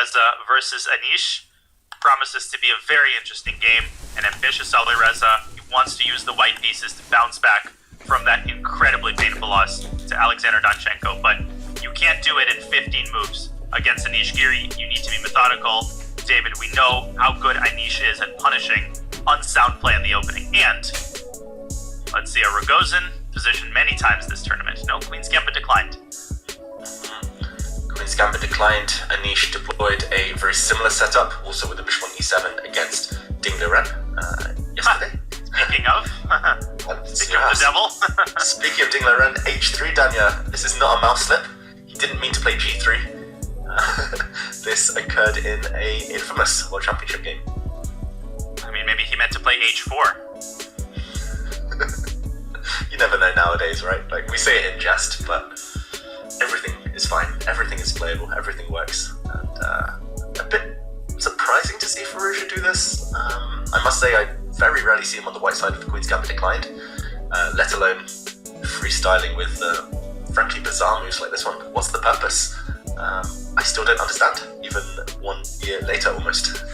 Alireza versus Anish. Promises to be a very interesting game. An ambitious Alireza wants to use the white pieces to bounce back from that incredibly painful loss to Alexander Danchenko, but you can't do it in 15 moves. Against Anish Giri, you need to be methodical. David, we know how good Anish is at punishing unsound play in the opening. And let's see, a Rogozin positioned many times this tournament. No Queen's Gambit declined. Queen's Gambit declined. Anish deployed a very similar setup, also with the bishop on e7 against Ding Liren yesterday. Speaking of, speaking of the devil. Speaking of Ding Liren, h3, Danya. This is not a mouse slip. He didn't mean to play g3. This occurred in a infamous World Championship game. I mean, maybe he meant to play h4. You never know nowadays, right? Like, we say it in jest, but everything is fine. Everything is playable. Everything works. And a bit surprising to see Firouzja do this. I must say, I very rarely see him on the white side of the Queen's Gambit declined, let alone freestyling with frankly bizarre moves like this one. What's the purpose? I still don't understand, even 1 year later almost.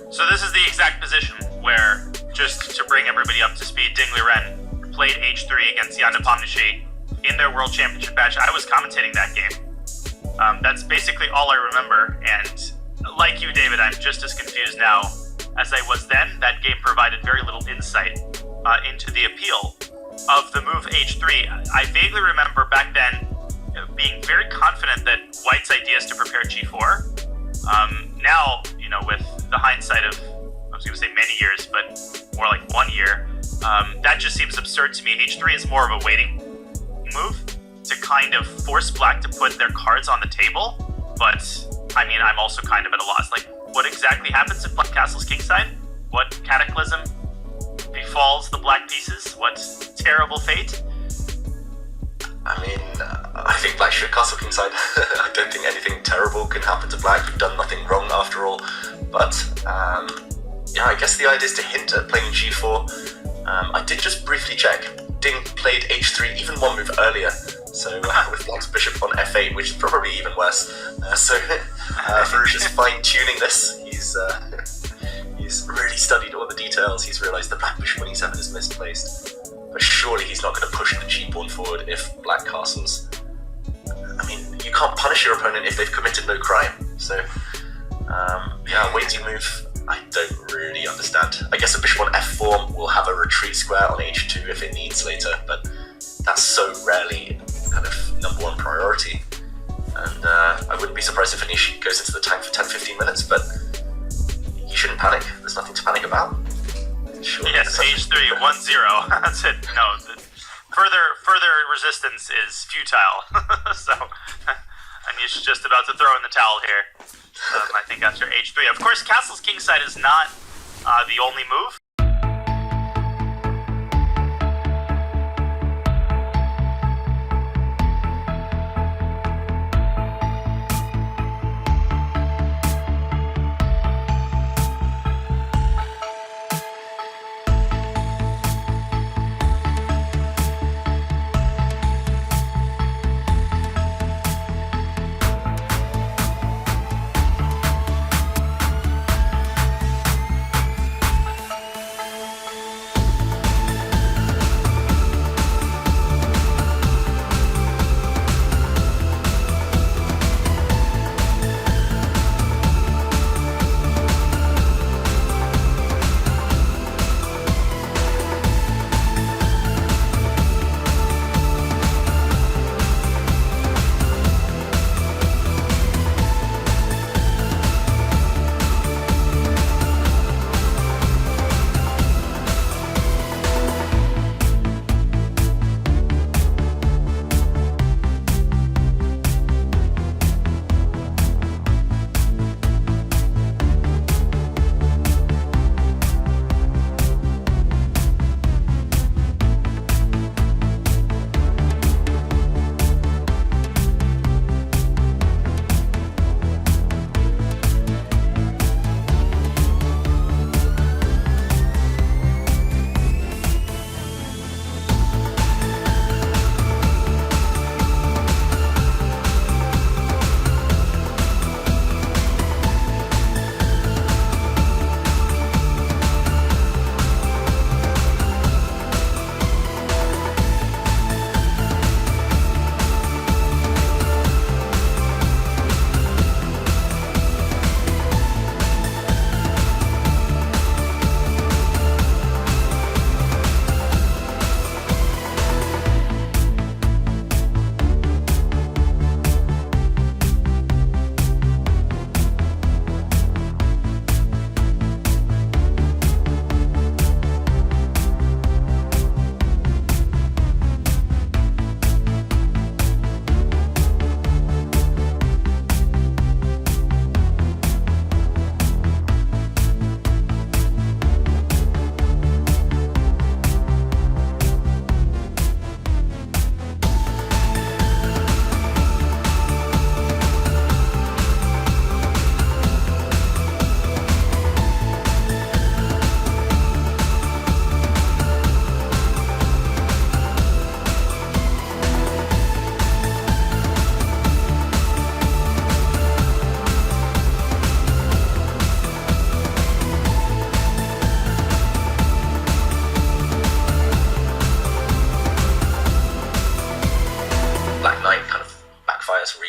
So this is the exact position where, just to bring everybody up to speed, Ding Liren played h3 against Jan Nepomniachtchi in their World Championship match. I was commentating that game. That's basically all I remember, and like you, David, I'm just as confused now as I was then. That game provided very little insight into the appeal of the move h3. I vaguely remember back then being very confident that White's idea is to prepare g4. Now, you know, with the hindsight of, I was going to say many years, but more like 1 year, that just seems absurd to me. h3 is more of a waiting move to kind of force black to put their cards on the table, but I mean, I'm also kind of at a loss. Like, what exactly happens if black castles kingside? What cataclysm befalls the black pieces? What terrible fate? I mean, I think black should castle kingside. I don't think anything terrible can happen to black. We've done nothing wrong after all. But, yeah, I guess the idea is to hint at playing g4. I did just briefly check. Ding played h3 even one move earlier. So, with black's bishop on f8, which is probably even worse. So, Firouzja's fine-tuning this. He's really studied all the details. He's realised the black bishop on e7 is misplaced. But surely he's not going to push the cheap pawn forward if black castles. I mean, you can't punish your opponent if they've committed no crime. So, yeah, waiting move, I don't really understand. I guess a bishop on f4 will have a retreat square on h2 if it needs later, but that's so rarely kind of #1 priority. And I wouldn't be surprised if Anish goes into the tank for 10-15 minutes, but he shouldn't panic. There's nothing to panic about. Sure, yes, h3, 1-0. That's it. No, further resistance is futile. So, Anish is just about to throw in the towel here. I think after h3. Of course, castles kingside is not the only move.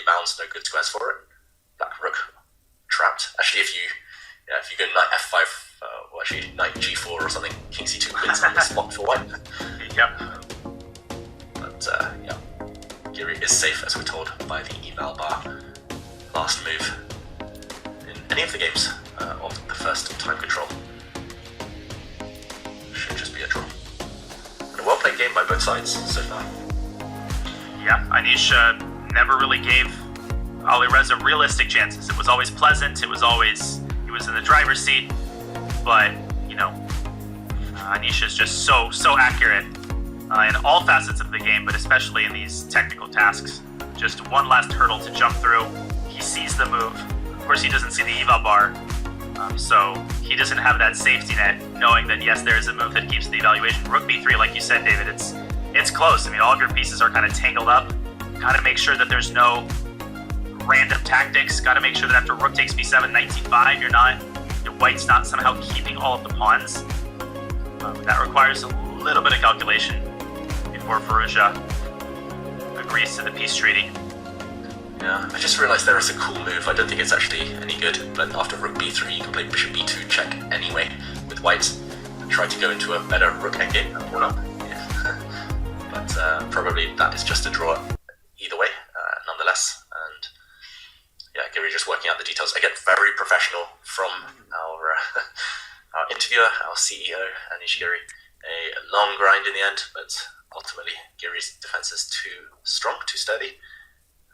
bounds, no good squares for it. Black rook trapped. Actually, if you go knight f5, or actually knight g4 or something, king c2 wins on the spot for white. Yep. But yeah, Giri is safe, as we're told by the eval bar. Last move in any of the games of the first time control. Should just be a draw. And a well-played game by both sides so far. Yeah, Anish never really gave Alireza realistic chances. It was always pleasant. He was in the driver's seat. But Anish is just so accurate in all facets of the game, but especially in these technical tasks. Just one last hurdle to jump through. He sees the move. Of course, he doesn't see the eval bar, so he doesn't have that safety net, knowing that yes, there is a move that keeps the evaluation. Rook b3, like you said, David, it's close. I mean, all of your pieces are kind of tangled up. Got to make sure that there's no random tactics. Got to make sure that after rook takes b7, knight c5, your white's not somehow keeping all of the pawns. That requires a little bit of calculation before Firouzja agrees to the peace treaty. Yeah, I just realised there is a cool move. I don't think it's actually any good, but after rook b3 you can play bishop b2 check anyway with white and try to go into a better rook endgame or not. Yeah. But probably that is just a draw either way, nonetheless. And yeah, Giri just working out the details. Again, very professional from our interviewer, our CEO, Anish Giri. A long grind in the end, but ultimately Giri's defense is too strong, too sturdy.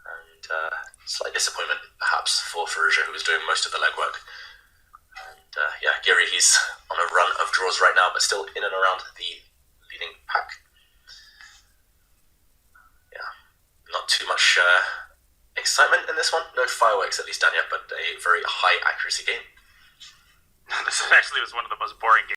And slight disappointment, perhaps, for Firouzja, who was doing most of the legwork. And yeah, Giri, he's on a run of draws right now, but still in and around the leading pack. Yeah, not too much excitement in this one. No fireworks, at least done yet, but a very high accuracy game. This actually was one of the most boring games